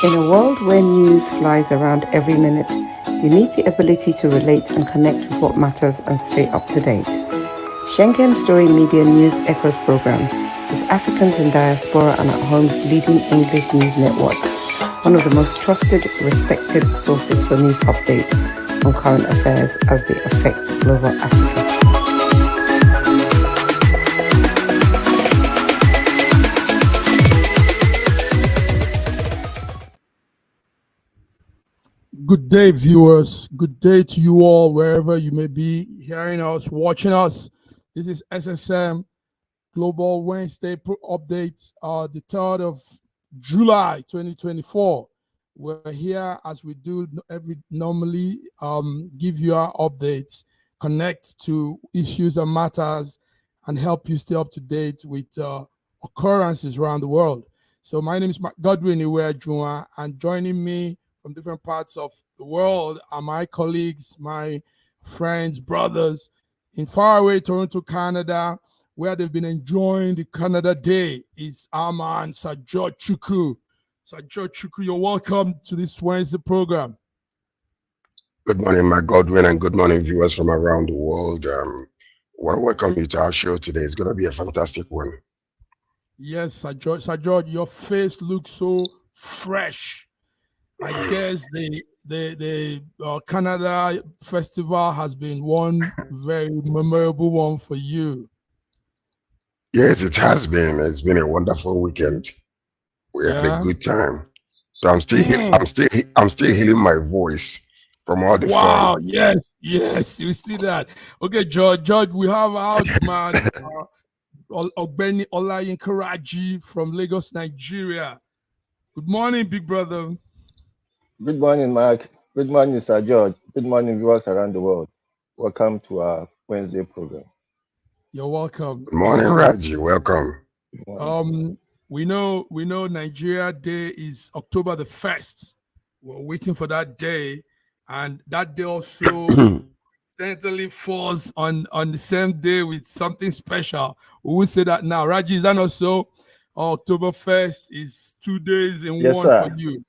In a world where news flies around every minute, you need the ability to relate and connect with what matters and stay up to date. Schengen Story Media News Echoes program is Africans in Diaspora and at Home's leading English news network, one of the most trusted, respected sources for news updates on current affairs as they affect global Africa. Good day, viewers. Good day to you all, wherever you may be hearing us, watching us. This is SSM Global Wednesday Update, the 3rd of July, 2024. We're here as we do normally, give you our updates, connect to issues and matters, and help you stay up to date with occurrences around the world. So my name is Godwin Iweajunwa, and joining me from different parts of the world are my colleagues, my friends, brothers in faraway Toronto, Canada, where they've been enjoying the Canada Day, is our man, Sir George Chukwu. Sir George Chukwu, you're welcome to this Wednesday program. Good morning, my Godwin, and good morning, viewers from around the world. Well, welcome you to our show today. It's going to be a fantastic one. Yes, Sir George. Sir George, your face looks so fresh. I guess the Canada Festival has been one very memorable one for you. Yes, it has been. It's been a wonderful weekend. We had a good time. So I'm still healing my voice from all the fun. Wow! Yes, you see that. Okay, George, we have our man Ogbeni Olayinka Raji from Lagos, Nigeria. Good morning, big brother. Good morning, Mark. Good morning, Sir George. Good morning, viewers around the world. Welcome to our Wednesday program. You're welcome. Good morning, Raji. Welcome. We know Nigeria Day is October the 1st. We're waiting for that day, and that day also incidentally falls on the same day with something special. We will say that now. Raji, is that not so? October 1st is 2 days in one sir. for you.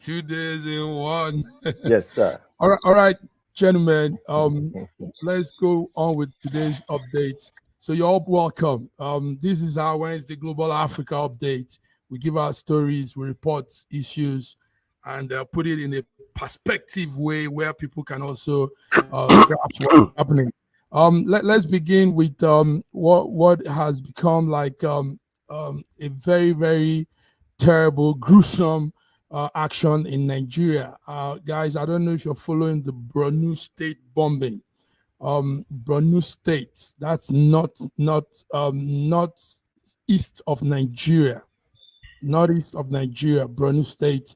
2 days in one. Yes, sir. All right, gentlemen. Let's go on with today's update. So you're all welcome. This is our Wednesday Global Africa update. We give our stories, we report issues, and put it in a perspective way where people can also grasp what's happening. Let's begin with what has become like a very, very terrible, gruesome action in Nigeria. Guys, I don't know if you're following the Borno State bombing. Borno State, that's not east of Nigeria, Borno State.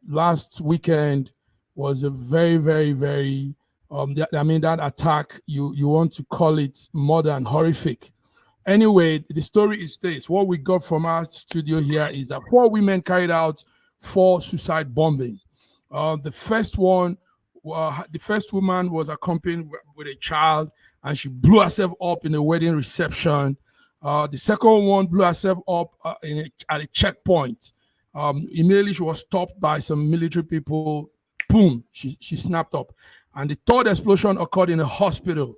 Last weekend was a very, very, very that attack, you want to call it more than horrific. Anyway, the story is this. What we got from our studio here is that 4 women carried out 4 suicide bombing. The first woman was accompanied with a child, and she blew herself up in a wedding reception. The second one blew herself up at a checkpoint. Immediately, she was stopped by some military people. Boom, she snapped up. And the third explosion occurred in a hospital.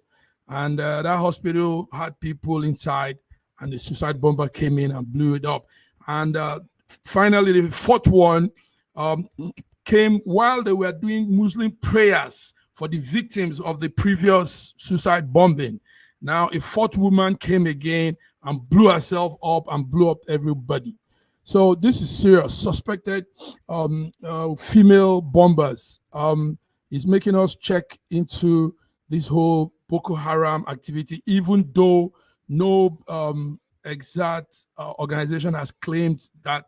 And that hospital had people inside, and the suicide bomber came in and blew it up. And finally, the fourth one came while they were doing Muslim prayers for the victims of the previous suicide bombing. Now, a fourth woman came again and blew herself up and blew up everybody. So this is serious. Suspected female bombers is making us check into this whole Boko Haram activity, even though no exact organization has claimed that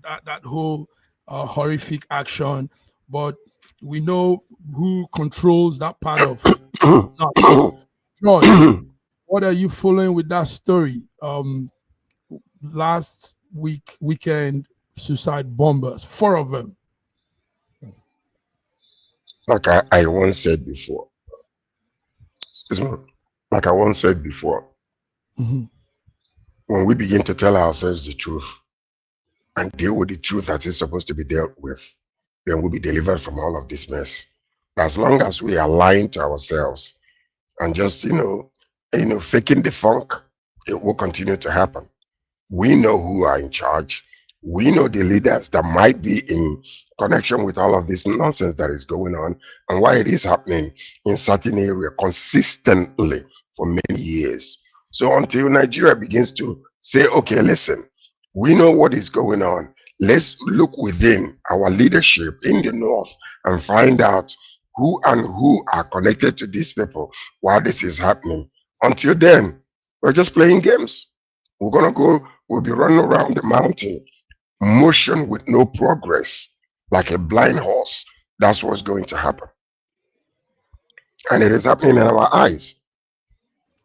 that whole horrific action, but we know who controls that part of. George, what are you following with that story? Last weekend, suicide bombers, 4 of them. Like I once said before. Like I once said before, when we begin to tell ourselves the truth, and deal with the truth as it's supposed to be dealt with, then we'll be delivered from all of this mess. As long as we are lying to ourselves and just, faking the funk, it will continue to happen. We know who are in charge. We know the leaders that might be in connection with all of this nonsense that is going on and why it is happening in certain areas consistently for many years. So until Nigeria begins to say, okay, listen, we know what is going on. Let's look within our leadership in the north and find out who are connected to these people while this is happening. Until then, we're just playing games. We'll be running around the mountain, motion with no progress, like a blind horse. That's what's going to happen. And it is happening in our eyes.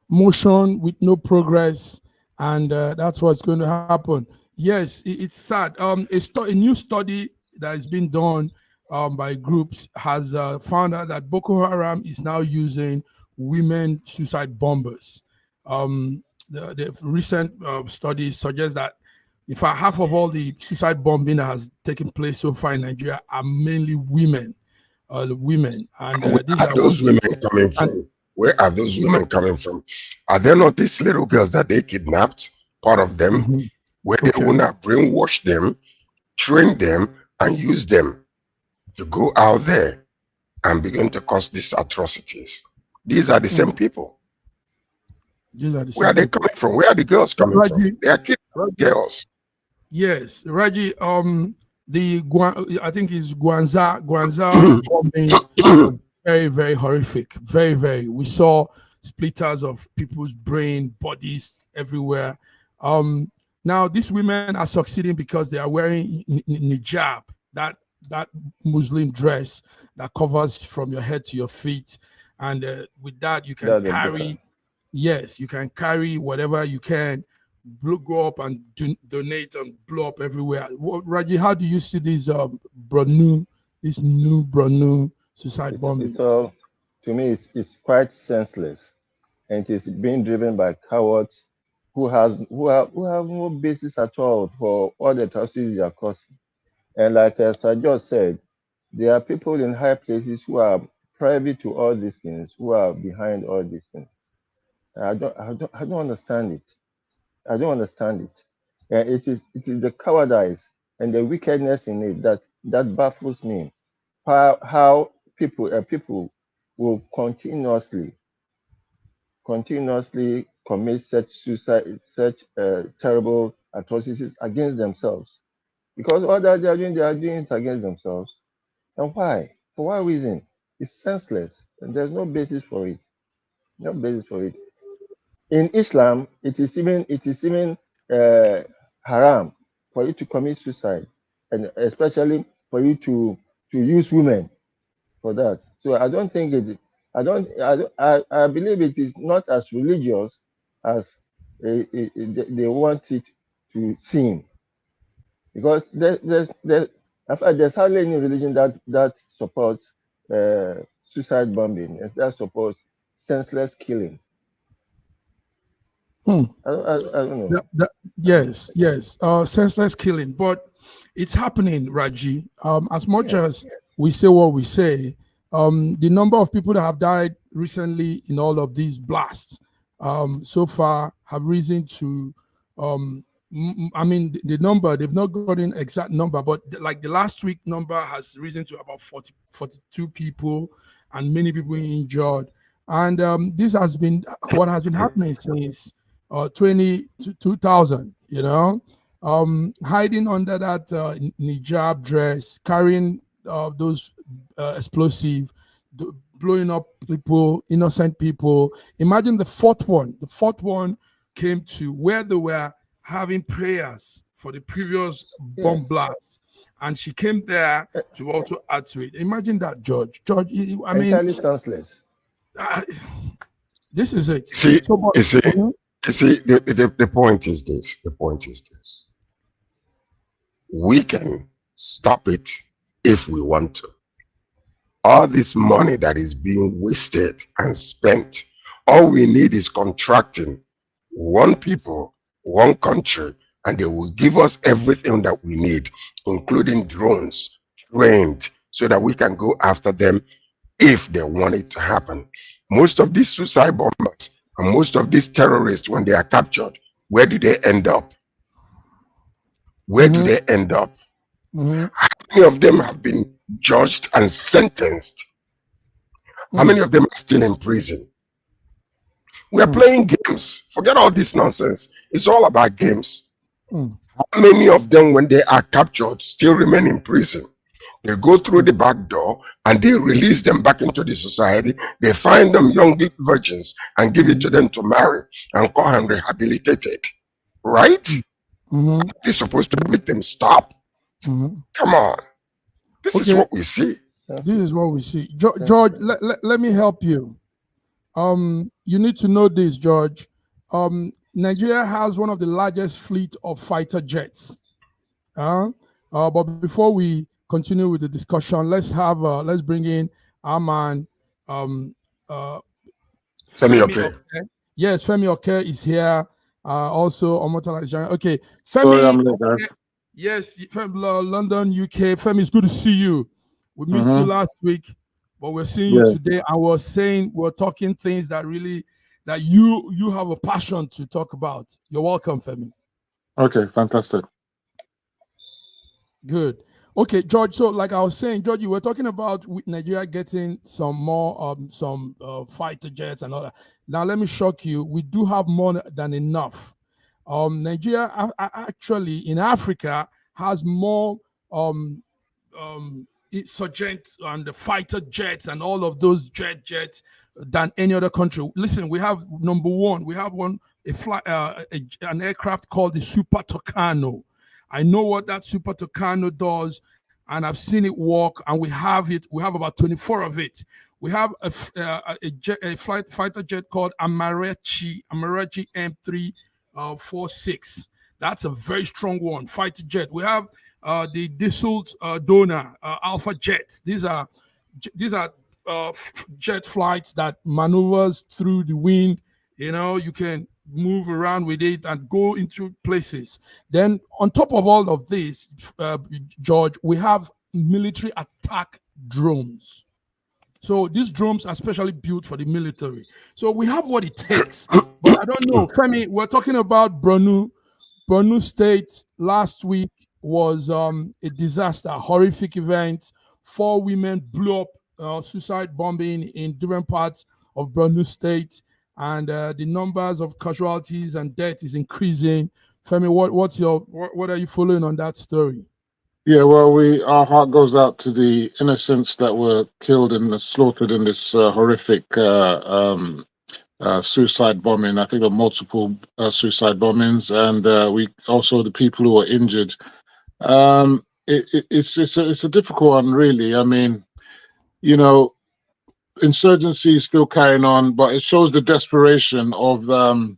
Motion with no progress, and that's what's going to happen. Yes, it's sad. A new study that has been done by groups has found out that Boko Haram is now using women suicide bombers. The recent studies suggest that in fact half of all the suicide bombing that has taken place so far in Nigeria are mainly women. And these are those women coming from? Where are those women coming from? Are there not these little girls that they kidnapped, part of them, where they want to brainwash them, train them, and use them to go out there and begin to cause these atrocities? These are the same people. Where are they coming from? Where are the girls coming from? They are kidnapped girls. Yes, Raji. I think it's Gwanza bombing. Very, very horrific. Very, very. We saw splitters of people's brain, bodies everywhere. Now these women are succeeding because they are wearing hijab, that Muslim dress that covers from your head to your feet, and with that you can carry. Yes, you can carry whatever you can, go up and donate and blow up everywhere. Raji, how do you see this new Borno suicide bombing? To me, it's quite senseless, and it is being driven by cowards who have no basis at all for all the atrocities they are causing. And like Sir George said, there are people in high places who are privy to all these things, who are behind all these things. I don't understand it. I don't understand it. And it is the cowardice and the wickedness in it that baffles me. How people will continuously commit such terrible atrocities against themselves, because all that they are doing it against themselves. And why? For what reason? It's senseless, and there's no basis for it. No basis for it. In Islam, it is even haram for you to commit suicide, and especially for you to use women for that. So I don't think it. I believe it is not as religious as they want it to seem, because there's hardly any religion that supports suicide bombing, and that supports senseless killing. I don't know. Yes. Senseless killing, but it's happening, Raji. As much as we say what we say, the number of people that have died recently in all of these blasts so far have risen to, the number, they've not gotten exact number, but like the last week number has risen to about 42 people and many people injured. And this has been what has been happening since 2000, hiding under that hijab dress, carrying those explosive, blowing up people, innocent people. Imagine the fourth one. The fourth one came to where they were having prayers for the previous bomb blast, and she came there to also add to it. Imagine that, George. Entirely senseless. This is it. You see, the point is this. The point is this. We can stop it if we want to. All this money that is being wasted and spent, all we need is contracting one people, one country, and they will give us everything that we need, including drones, trained, so that we can go after them if they want it to happen. Most of these suicide bombers and most of these terrorists, when they are captured, where do they end up? Where do they end up? How many of them have been judged and sentenced? How many of them are still in prison? We are playing games. Forget all this nonsense. It's all about games. How many of them, when they are captured, still remain in prison? They go through the back door and they release them back into the society. They find them young virgins and give it to them to marry and call them rehabilitated. Right? They're supposed to make them stop. Come on. This is what we see. This is what we see. George, let me help you. You need to know this, George. Nigeria has one of the largest fleet of fighter jets. But before we continue with the discussion, let's bring in our man, Femi Oke. Yes, Femi Oke is here. Also, Omotala is joining. Okay, Femi. Sorry, I'm late, guys. Yes, London, UK. Femi, it's good to see you. We missed you last week, but we're seeing you today, and we're talking things that really that you have a passion to talk about. You're welcome, Femi. Okay, fantastic. Good. Okay, George. So, like I was saying, George, you were talking about Nigeria getting some more fighter jets and all that. Now, let me shock you. We do have more than enough. Nigeria actually in Africa has more insurgents and the fighter jets and all of those jets than any other country. Listen, we have number one. We have an aircraft called the Super Tucano. I know what that Super Tucano does, and I've seen it work. And we have it. We have about 24 of it. We have a fighter jet called Amarechi M346. That's a very strong one, fighter jet. We have the Dassault Donor Alpha jets. These are jet flights that maneuvers through the wind. You know, you can move around with it and go into places. Then on top of all of this, George, we have military attack drones. So these drones are specially built for the military. So we have what it takes. But I don't know, Femi, we're talking about Borno State. Last week was a disaster, horrific event. 4 women blew up, suicide bombing in different parts of Borno State. And the numbers of casualties and death is increasing. Femi, what are you following on that story? Yeah, well, our heart goes out to the innocents that were killed and slaughtered in this horrific suicide bombing. I think of multiple suicide bombings, and we also the people who were injured. It's a difficult one, really. I mean, you know, insurgency is still carrying on, but it shows the desperation of the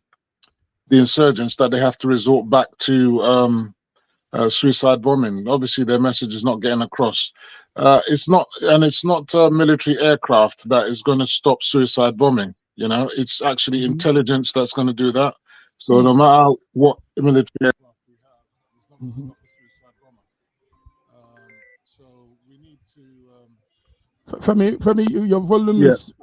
insurgents that they have to resort back to suicide bombing. Obviously, their message is not getting across. It's not military aircraft that is going to stop suicide bombing. You know, it's actually intelligence that's going to do that. So no matter what military aircraft we have, it's not going to stop the suicide bomber. So we need to. Femi, your volume is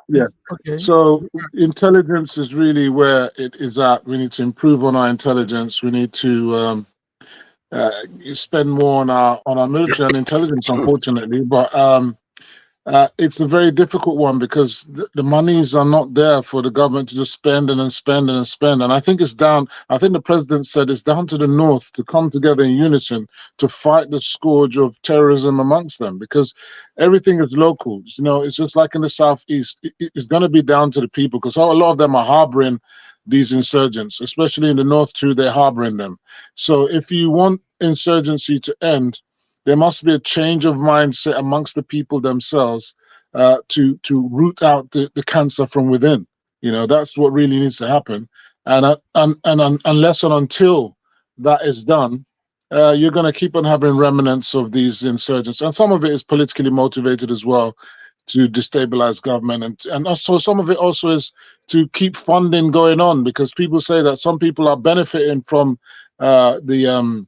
okay. So intelligence is really where it is at. We need to improve on our intelligence. We need to spend more on our military and intelligence, unfortunately. But it's a very difficult one because the monies are not there for the government to just spend and spend and spend. And I think it's down. I think the president said it's down to the North to come together in unison to fight the scourge of terrorism amongst them, because everything is local. You know, it's just like in the Southeast. It's going to be down to the people, because a lot of them are harboring these insurgents, especially in the North too. They're harboring them. So if you want insurgency to end, there must be a change of mindset amongst the people themselves to root out the cancer from within. You know, that's what really needs to happen. And unless and until that is done, you're going to keep on having remnants of these insurgents. And some of it is politically motivated as well, to destabilize government. And also some of it also is to keep funding going on, because people say that some people are benefiting from the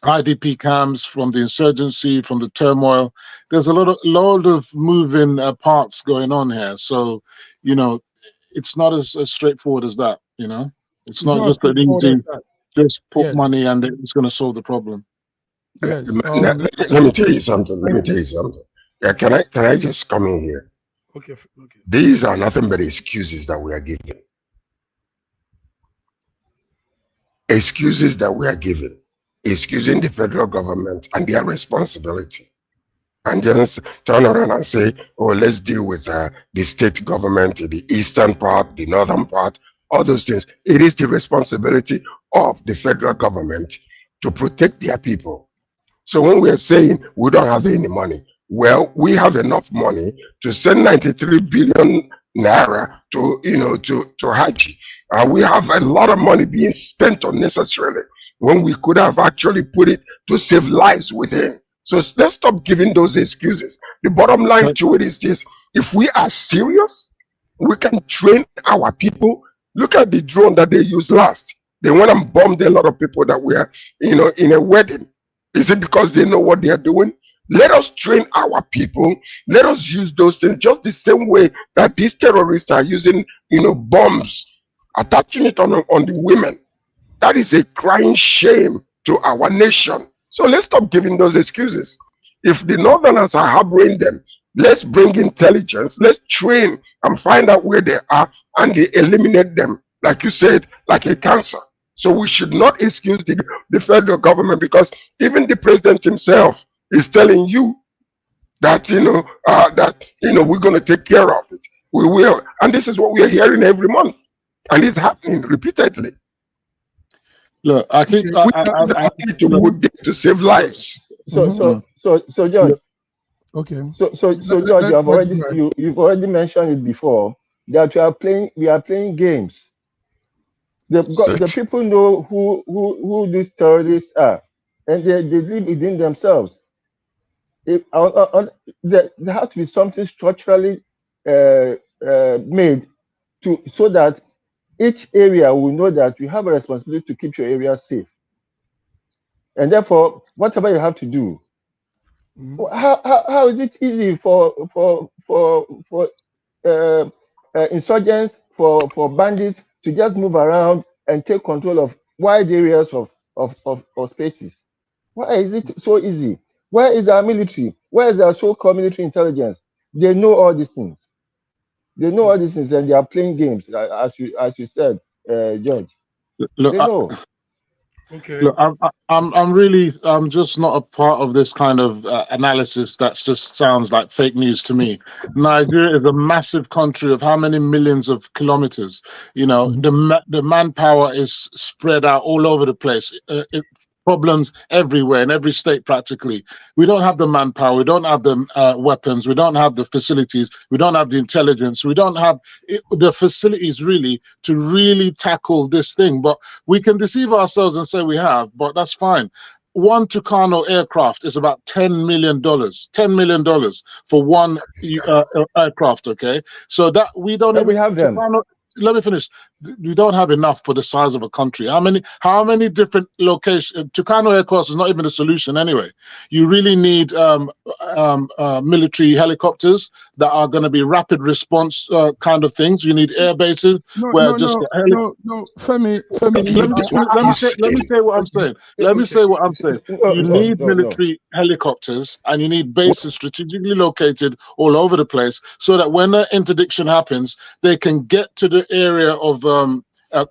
IDP camps, from the insurgency, from the turmoil. There's a lot of moving parts going on here. So, you know, it's not as straightforward as that. You know, it's not just an easy, just put money and it's going to solve the problem. Yes. Let me tell you something. Yeah, can I just come in here? Okay. These are nothing but excuses that we are giving. Excuses that we are giving. Excusing the federal government and their responsibility. And just turn around and say, oh, let's deal with the state government, the eastern part, the northern part, all those things. It is the responsibility of the federal government to protect their people. So when we are saying we don't have any money, well, we have enough money to send 93 billion naira to, to Haji. We have a lot of money being spent unnecessarily when we could have actually put it to save lives within. So let's stop giving those excuses. The bottom line to it is this: if we are serious, we can train our people. Look at the drone that they used last. They went and bombed a lot of people that were, in a wedding. Is it because they know what they are doing? Let us train our people. Let us use those things just the same way that these terrorists are using, bombs, attaching it on the women. That is a crying shame to our nation. So let's stop giving those excuses. If the Northerners are harboring them, let's bring intelligence. Let's train and find out where they are and eliminate them, like you said, like a cancer. So we should not excuse the federal government, because even the president himself is telling you that, we're going to take care of it. We will. And this is what we are hearing every month. And it's happening repeatedly. Look, I think I need to put them to save lives. So George. Okay. So George, you've already mentioned it before that we are playing games. The people know who these terrorists are, and they live within themselves. There has to be something structurally made so that each area will know that you have a responsibility to keep your area safe. And therefore, whatever you have to do, how is it easy for insurgents, for bandits to just move around and take control of wide areas of spaces? Why is it so easy? Where is our military? Where is our so-called military intelligence? They know all these things. They know all these things, and they are playing games, as you said, George. Look, they know. Okay. Look, I'm just not a part of this kind of analysis that just sounds like fake news to me. Nigeria is a massive country of how many millions of kilometers? The manpower is spread out all over the place. Problems everywhere in every state practically. We don't have the manpower, we don't have the weapons, we don't have the facilities, we don't have the intelligence, we don't have the facilities really to really tackle this thing. But we can deceive ourselves and say we have, but that's fine. One Tucano aircraft is about $10 million. $10 million for one aircraft. Okay, so that we don't even have them. Let me finish. We don't have enough for the size of a country. How many different locations? Tucano aircraft is not even a solution anyway. You really need military helicopters that are going to be rapid response kind of things. You need air bases Femi. Let me say what I'm saying. You need military helicopters, and you need bases strategically located all over the place, so that when an interdiction happens, they can get to the area of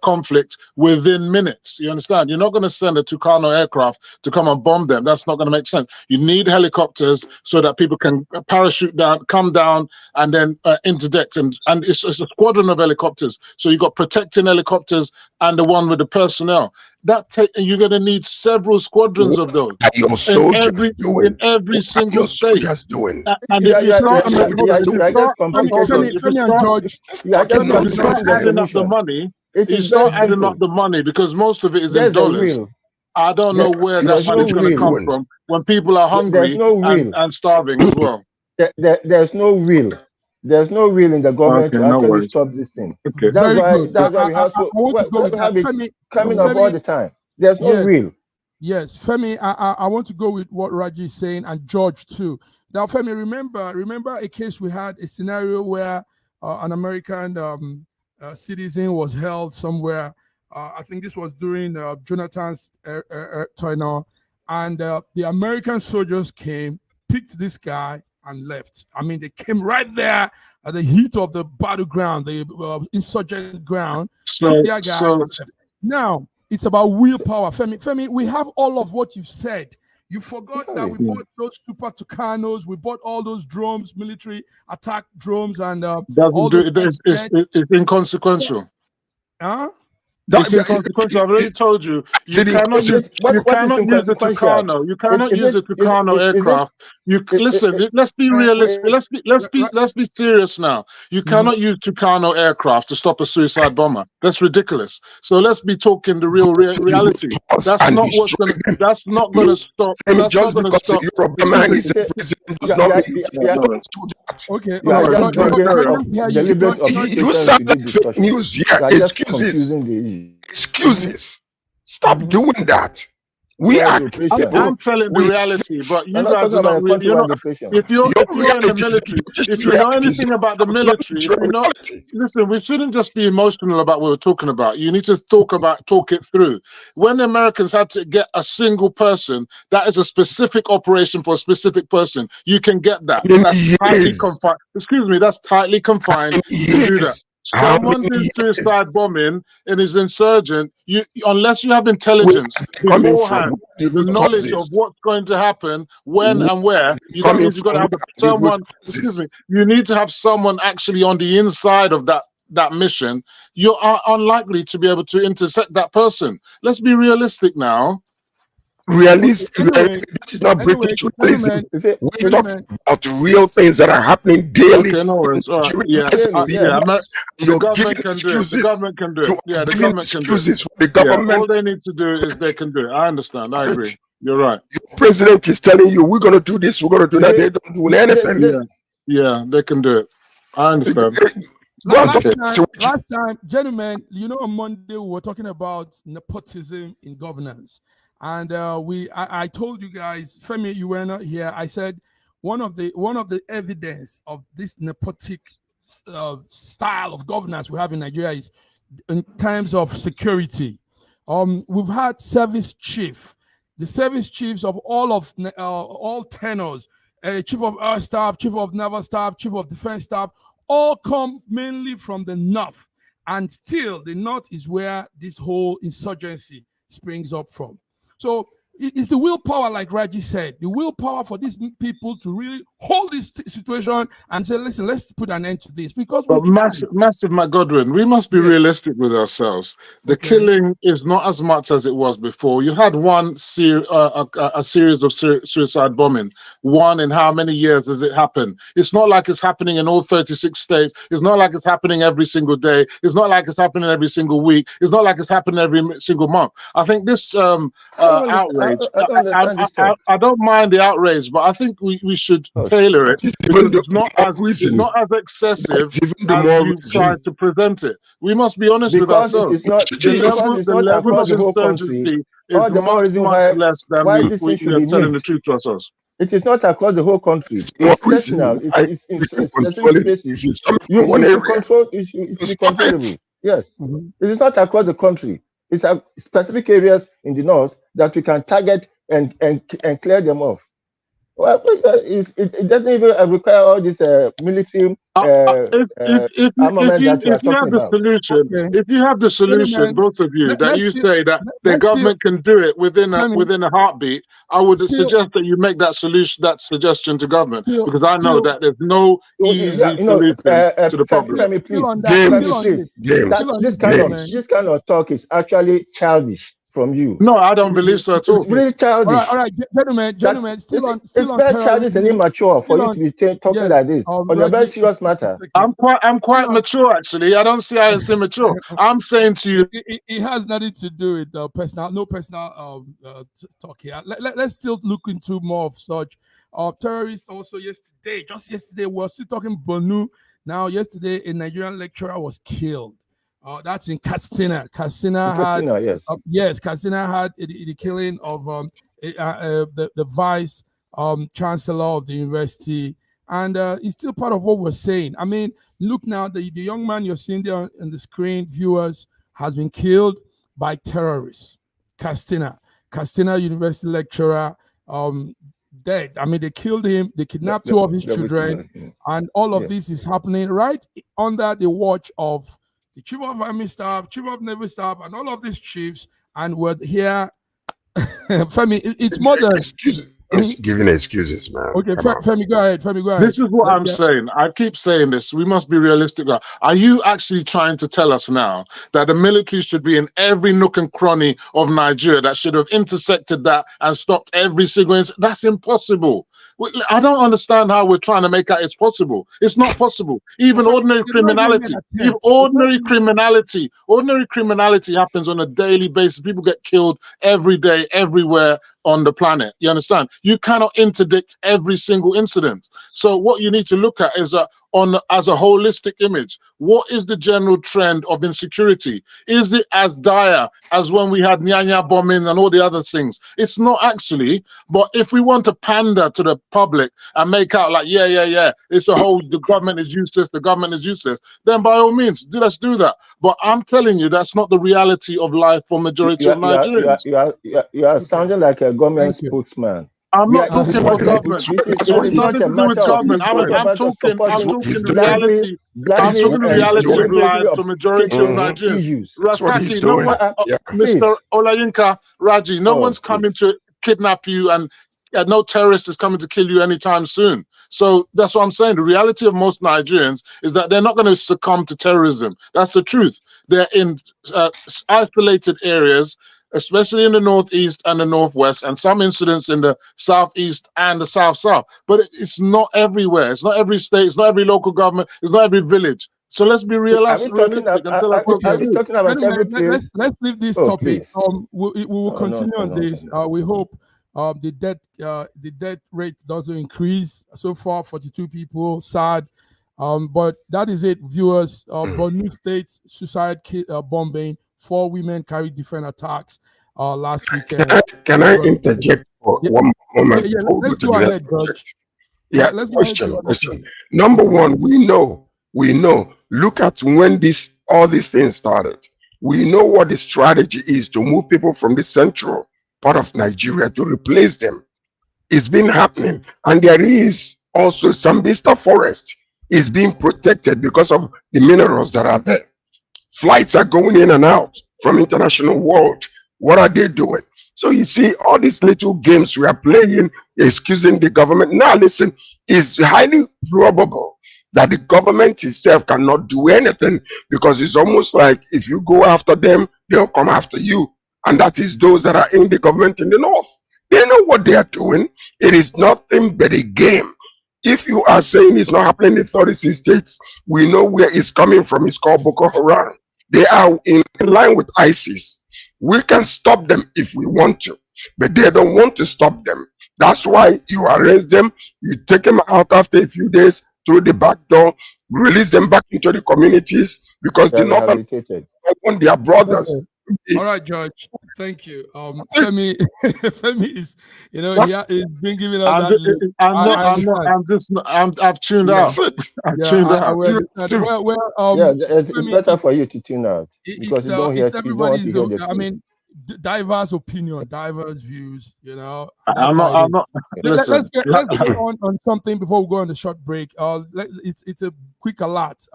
conflict within minutes. You understand? You're not going to send a Tucano aircraft to come and bomb them. That's not going to make sense. You need helicopters so that people can parachute down, come down, and then interdict. And it's a squadron of helicopters. So you've got protecting helicopters and the one with the personnel. You're going to need several squadrons of those. Your soldiers in every single state. And if you start adding up the money, you start adding up the money, because most of it is in dollars. I don't know where that money is going to come from when people are hungry and starving as well. There's no will. There's no will in the government to actually stop this thing. Okay. That's why we have it coming up all the time. There's no will. Yes, Femi, I want to go with what Raji is saying, and George too. Now, Femi, remember a case we had, a scenario where an American citizen was held somewhere. I think this was during Jonathan's tenure, and the American soldiers came, picked this guy, and left. I mean, they came right there at the heat of the battleground, the insurgent ground. So Now, it's about willpower. Femi, we have all of what you've said. You forgot that we bought those Super Tucanos, we bought all those drones, military attack drones, and it's inconsequential. Huh? It's inconsequential. I've already told you. You cannot use the Tucano. You cannot use the Tucano aircraft. Listen. Let's be realistic. Let's be serious now. You cannot use Tucano aircraft to stop a suicide bomber. That's ridiculous. So let's be talking the real reality. That's not what's going to. That's not going to stop. That's not going to stop. Okay. You started fake news here. Excuses. Stop doing that. We are. I'm telling the reality, but you guys are not. If you're in the military, if you know anything about the military, listen. We shouldn't just be emotional about what we're talking about. You need to talk it through. When the Americans had to get a single person, that is a specific operation for a specific person. You can get that. That's tightly confined. Excuse me. That's tightly confined to do that. Someone did suicide bombing and is insurgent. Unless you have intelligence beforehand, the knowledge of what's going to happen, when and where, you've got to have someone. Excuse me. You need to have someone actually on the inside of that mission. You are unlikely to be able to intercept that person. Let's be realistic now. This is not British realism. We talk about real things that are happening daily. Okay, no worries. All right. The government can do it. The government can do it. Yeah, the government can do it. The government. All they need to do is they can do it. I understand. I agree. You're right. Your president is telling you we're going to do this, we're going to do that. They don't do anything. Yeah, they can do it. I understand. Last time, gentlemen, on Monday we were talking about nepotism in governance. And I told you guys, Femi, you were not here. I said one of the evidence of this nepotic style of governance we have in Nigeria is in terms of security. We've had service chief, the service chiefs of all tenors, chief of air staff, chief of naval staff, chief of defense staff, all come mainly from the north, and still the north is where this whole insurgency springs up from. So it's the willpower, like Raji said, the willpower for these people to really hold this situation and say, listen, let's put an end to this. Because massive, my Godwin, we must be realistic with ourselves. The killing is not as much as it was before. You had a series of suicide bombing. One in how many years has it happened? It's not like it's happening in all 36 states. It's not like it's happening every single day. It's not like it's happening every single week. It's not like it's happening every single month. I think this outrage, I don't mind the outrage, but I think we should tailor it because it's not as excessive as you try to present it. We must be honest with ourselves. The level of insurgency is much less than we are telling the truth to ourselves. It is not across the whole country. It's personal. It's in certain places. It should be controllable. Yes. It is not across the country. It's specific areas in the north that we can target and clear them off. Well, it doesn't even require all this military armament that you are talking about. If you have the solution, both of you, that you say that the government can do it within a heartbeat, I would suggest that you make that suggestion to government, because I know that there's no easy solution to the problem. This kind of talk is actually childish from you. No, I don't believe so at all. It's really childish. All right, gentlemen, it's very childish and immature for you to be talking like this on a very serious matter. I'm quite mature, actually. I don't see how it's immature. I'm saying to you, it has nothing to do with personal talk here. Let's still look into more of such. Terrorists also just yesterday, we were still talking Borno. Now, yesterday, a Nigerian lecturer was killed. That's in Katsina. Katsina yes. Yes, Katsina had the killing of the vice chancellor of the university, and it's still part of what we're saying. I mean, look now, the young man you're seeing there on the screen, viewers, has been killed by terrorists. Katsina University lecturer, dead. I mean, they killed him. They kidnapped two of his children, and all of this is happening right under the watch of the chief of army staff, chief of naval staff, and all of these chiefs. And we're here. Femi, it's more than giving excuses, man. Okay, Femi, go ahead. Femi, go ahead. This is what I'm saying. I keep saying this. We must be realistic. Are you actually trying to tell us now that the military should be in every nook and cranny of Nigeria, that should have intersected that and stopped every single incident? That's impossible. I don't understand how we're trying to make that it's possible. It's not possible. Even ordinary criminality, ordinary criminality happens on a daily basis. People get killed every day, everywhere on the planet. You understand? You cannot interdict every single incident. So what you need to look at is as a holistic image. What is the general trend of insecurity? Is it as dire as when we had Nyanya bombing and all the other things? It's not actually. But if we want to pander to the public and make out like, it's the government is useless, then by all means, let's do that. But I'm telling you, that's not the reality of life for majority of Nigerians. You are sounding like a government spokesman. I'm not talking about government. It's nothing to do with government. I'm talking the reality. I'm talking the reality of life to majority of Nigerians. Rasaki, Mr. Olayinka, Raji, no one's coming to kidnap you, and no terrorist is coming to kill you anytime soon. So that's what I'm saying. The reality of most Nigerians is that they're not going to succumb to terrorism. That's the truth. They're in isolated areas, especially in the northeast and the northwest, and some incidents in the southeast and the south-south. But it's not everywhere. It's not every state. It's not every local government. It's not every village. So let's be realistic. Let's leave this topic. We will continue on this. We hope the death rate doesn't increase. So far, 42 people, sad. But that is it, viewers. Borno State Suicide bombing. 4 women carried different attacks last weekend. Can I interject for one moment? Let's go ahead, Judge. Question. Number one, we know. Look at when all these things started. We know what the strategy is to move people from the central part of Nigeria to replace them. It's been happening, and there is also Sambisa forest is being protected because of the minerals that are there. Flights are going in and out from international world. What are they doing? So you see, all these little games we are playing, excusing the government. Now listen, it's highly probable that the government itself cannot do anything, because it's almost like if you go after them, they'll come after you. And that is those that are in the government in the north. They know what they are doing. It is nothing but a game. If you are saying it's not happening in 36 states, we know where it's coming from. It's called Boko Haram. They are in line with ISIS. We can stop them if we want to, but they don't want to stop them. That's why you arrest them, you take them out after a few days through the back door, release them back into the communities, because they don't want their brothers. All right, Judge. Thank you. Femi is, he's been giving us I've tuned out. It's better for you to tune out, because you don't hear. I mean, diverse opinion, diverse views. I'm not. Let's get on something before we go on the short break. It's a quick alert.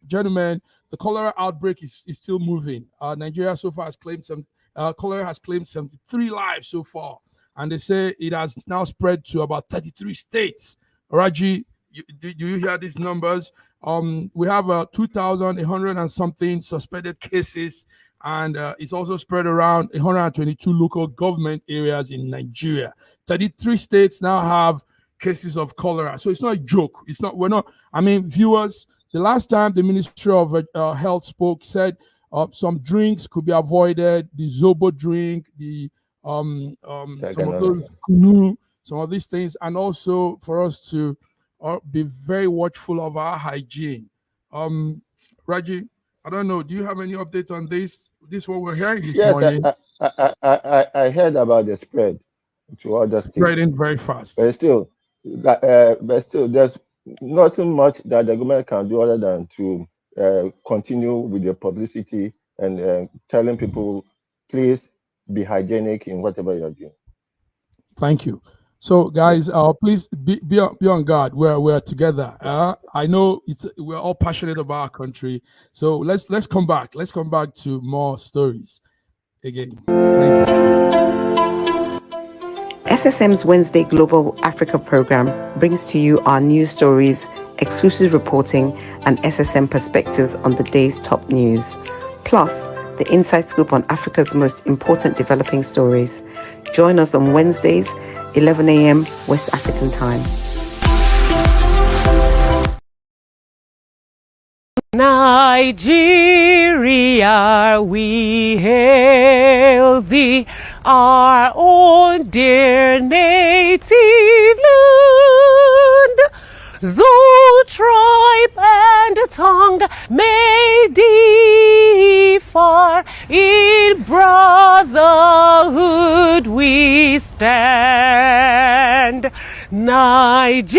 Gentlemen, the cholera outbreak is still moving. Nigeria so far has claimed cholera has claimed 73 lives so far, and they say it has now spread to about 33 states. Raji, do you hear these numbers? We have 2,100 and something suspected cases, and it's also spread around 122 local government areas in Nigeria. 33 states now have cases of cholera, so it's not a joke. Viewers. The last time the Ministry of Health spoke, said some drinks could be avoided, the Zobo drink, the some of those canoe, some of these things, and also for us to be very watchful of our hygiene. Raji, I don't know. Do you have any update on this? This is what we're hearing this Yes, morning. I heard about the spread to other states, Spreading very fast. but still, there's nothing much that the government can do other than to continue with the publicity and telling people, please be hygienic in whatever you're doing. Thank you. So, guys, please be on guard. We're together. I know we're all passionate about our country. So let's come back. Let's come back to more stories again. Thank you. SSM's Wednesday Global Africa program brings to you our news stories, exclusive reporting, and SSM perspectives on the day's top news. Plus, the inside scoop on Africa's most important developing stories. Join us on Wednesdays, 11 a.m. West African time. Nigeria, we hail thee, our own dear native land. Though tribe and tongue may differ, in brotherhood we stand. Nigerian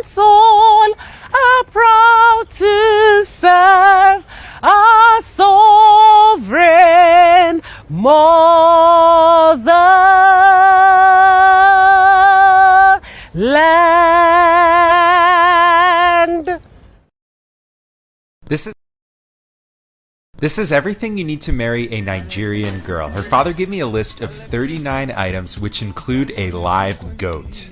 soul are proud to serve our sovereign motherland. This is everything you need to marry a Nigerian girl. Her father gave me a list of 39 items which include a live goat.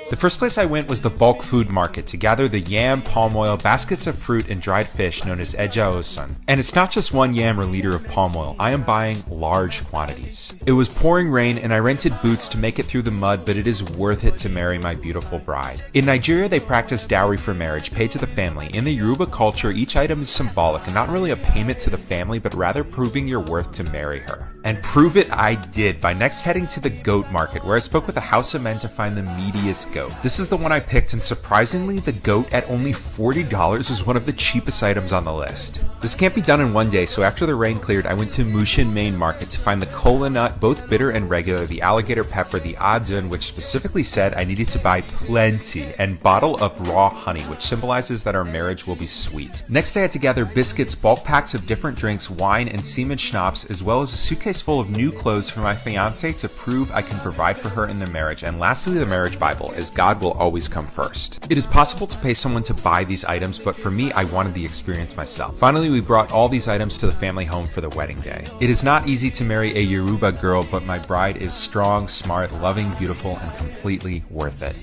The first place I went was the bulk food market to gather the yam, palm oil, baskets of fruit, and dried fish known as eja osun. And it's not just one yam or liter of palm oil, I am buying large quantities. It was pouring rain and I rented boots to make it through the mud, but it is worth it to marry my beautiful bride. In Nigeria, they practice dowry for marriage, paid to the family. In the Yoruba culture, each item is symbolic and not really a payment to the family, but rather proving your worth to marry her. And prove it I did by next heading to the goat market, where I spoke with a house of men to find the meatiest goat. This is the one I picked, and surprisingly, the goat at only $40 is one of the cheapest items on the list. This can't be done in one day, so after the rain cleared, I went to Mushin Main Market to find the kola nut, both bitter and regular, the alligator pepper, the adzun, which specifically said I needed to buy plenty, and bottle of raw honey, which symbolizes that our marriage will be sweet. Next, I had to gather biscuits, bulk packs of different drinks, wine, and semen schnapps, as well as a suitcase full of new clothes for my fiancé to prove I can provide for her in the marriage. And lastly, the marriage Bible, as God will always come first. It is possible to pay someone to buy these items, but for me, I wanted the experience myself. Finally, we brought all these items to the family home for the wedding day. It is not easy to marry a Yoruba girl, but my bride is strong, smart, loving, beautiful, and completely worth it.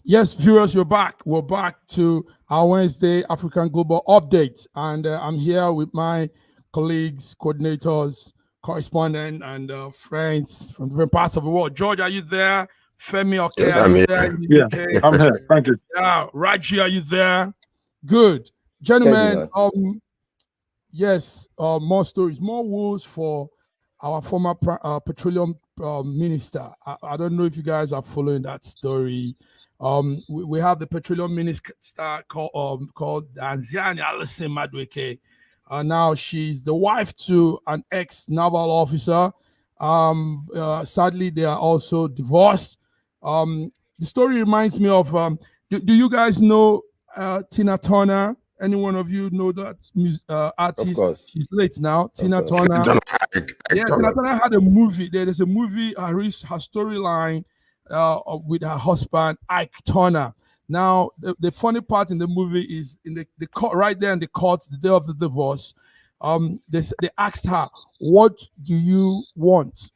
Yes, viewers, you're back. We're back to our Wednesday African Global Update. And I'm here with my colleagues, coordinators, correspondents, and friends from different parts of the world. George, are you there? Femi, okay, Yes, are I'm you here. there? Yeah, Okay. I'm here. Thank you. Yeah, Raji, are you there? Good. Gentlemen, yes, more stories, more woes for our former Petroleum Minister. I don't know if you guys are following that story. We have the Petroleum Minister called Anziani Alison Madueke. Now she's the wife to an ex-naval officer. Sadly, they are also divorced. The story reminds me of, do you guys know Tina Turner? Any one of you know that artist? She's late now. Tina Turner. Tina Turner had a movie. There's a movie, her storyline with her husband, Ike Turner. Now, the funny part in the movie is in the court, right there in the court, the day of the divorce, they asked her, what do you want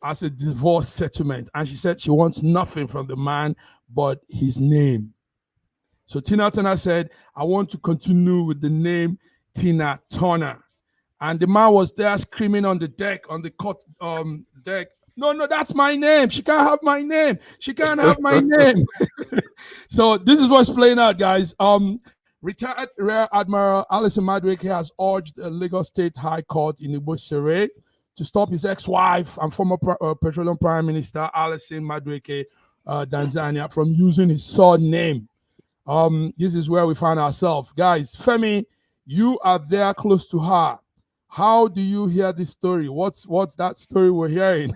as a divorce settlement? And she said she wants nothing from the man but his name. So Tina Turner said, I want to continue with the name Tina Turner. And the man was there screaming on the deck, on the court deck, no, that's my name. She can't have my name. She can't have my name. So this is what's playing out, guys. Retired Rear Admiral Alison Madueke has urged the Lagos State High Court in Igbosere to stop his ex-wife and former Petroleum Prime Minister Alison Madueke Tanzania from using his surname. This is where we find ourselves. Guys, Femi, you are there close to her. How do you hear this story? What's that story we're hearing?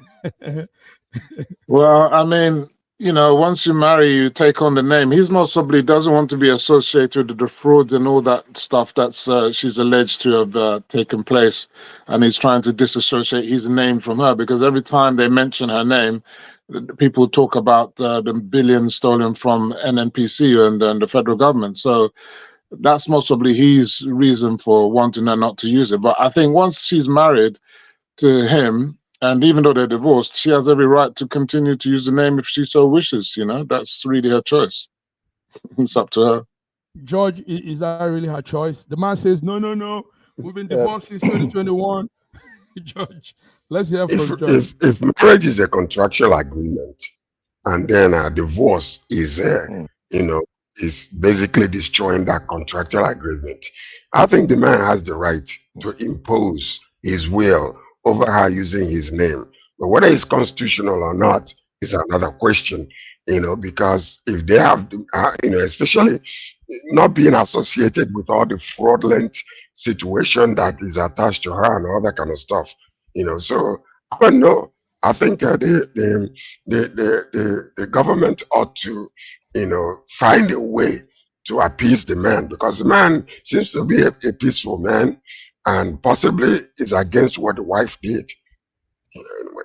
Well, I mean, you know, once you marry, you take on the name. He's most probably doesn't want to be associated with the fraud and all that stuff that's she's alleged to have taken place. And he's trying to disassociate his name from her, because every time they mention her name, people talk about the billions stolen from NNPC and the federal government. So that's most probably his reason for wanting her not to use it. But I think once she's married to him, and even though they're divorced, she has every right to continue to use the name if she so wishes. You know, that's really her choice. It's up to her. George, is that really her choice? The man says, no. We've been divorced since 2021. George, let's hear from George. If marriage is a contractual agreement, and then a divorce is, is basically destroying that contractual agreement, I think the man has the right to impose his will over her using his name. But whether it's constitutional or not is another question, because if they have, especially not being associated with all the fraudulent situation that is attached to her and all that kind of stuff, so I don't know. I think the government ought to, find a way to appease the man, because the man seems to be a peaceful man, and possibly is against what the wife did. Anyway,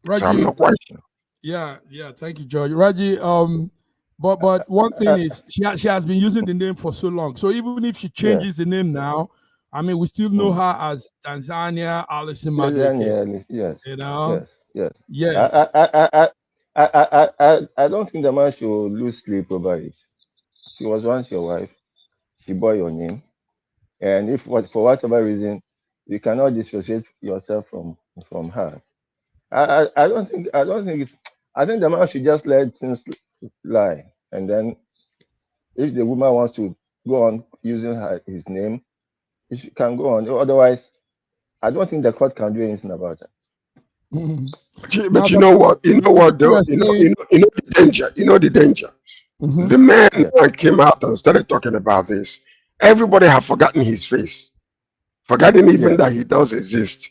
Raji, so I'm not quite sure. Yeah. Thank you, George. Raji, but one thing is she has been using the name for so long. So even if she changes the name now, I mean, we still know her as Tanzania Alison Madueke. Yes. Yes. I don't think the man should lose sleep over it. She was once your wife. She bore your name. And if for whatever reason you cannot dissociate yourself from her, I don't think it's, I think the man should just let things lie. And then if the woman wants to go on using his name, she can go on. Otherwise, I don't think the court can do anything about it. But you know what? You know what though? You know the danger. You know the danger. The man came out and started talking about this. Everybody have forgotten his face, forgotten even that he does exist.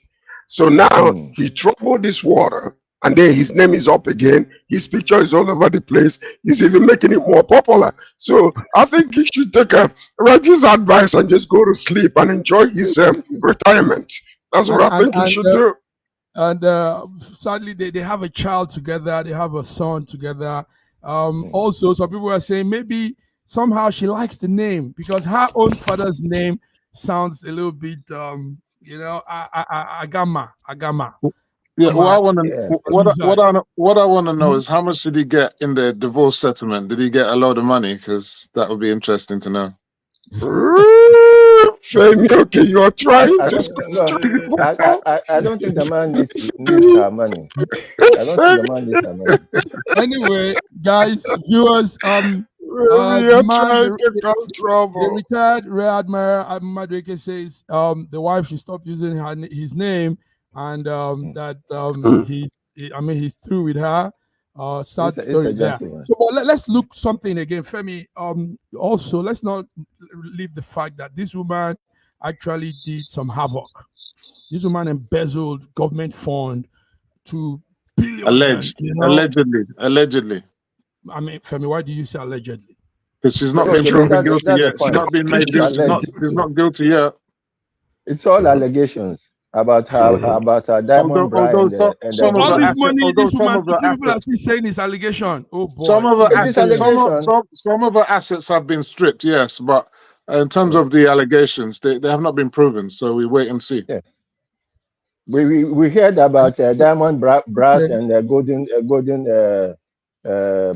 So now he troubled this water, and then his name is up again. His picture is all over the place. He's even making it more popular. So I think he should take Raji's advice and just go to sleep and enjoy his retirement. That's what I think he should do. And sadly, they have a child together. They have a son together. Also, some people are saying maybe somehow she likes the name because her own father's name sounds a little bit, Agama. Yeah, what I want to know is how much did he get in the divorce settlement? Did he get a lot of money? Because that would be interesting to know. Femi, okay, you are trying. I don't think the man needs our money. I don't think the man needs our money. Anyway, guys, viewers, the retired Rear Admiral Madueke says the wife should stop using his name, and he's through with her. Sad story there. So let's look something again, Femi. Also, let's not leave the fact that this woman actually did some havoc. This woman embezzled government fund to billions. Allegedly. I mean, Femi, why do you say allegedly? Because she's not been proven guilty yet. She's not been made guilty. She's not guilty yet. It's all allegations about her diamond bride. All this money this woman people are still saying is allegation. Oh boy. Some of her assets have been stripped, yes, but in terms of the allegations, they have not been proven. So we wait and see. Yes. We heard about diamond brass and golden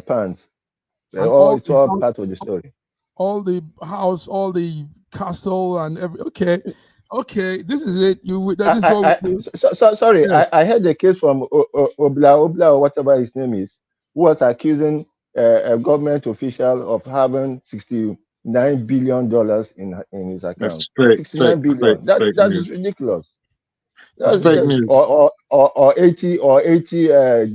pants. It's all part of the story. All the house, all the castle, and every okay. This is it. Sorry, yeah. I heard the case from Obla or whatever his name is, who was accusing a government official of having 61 $69 billion in his account. That's fake, 69 billion. fake That news. is ridiculous. It's fake news. Or 80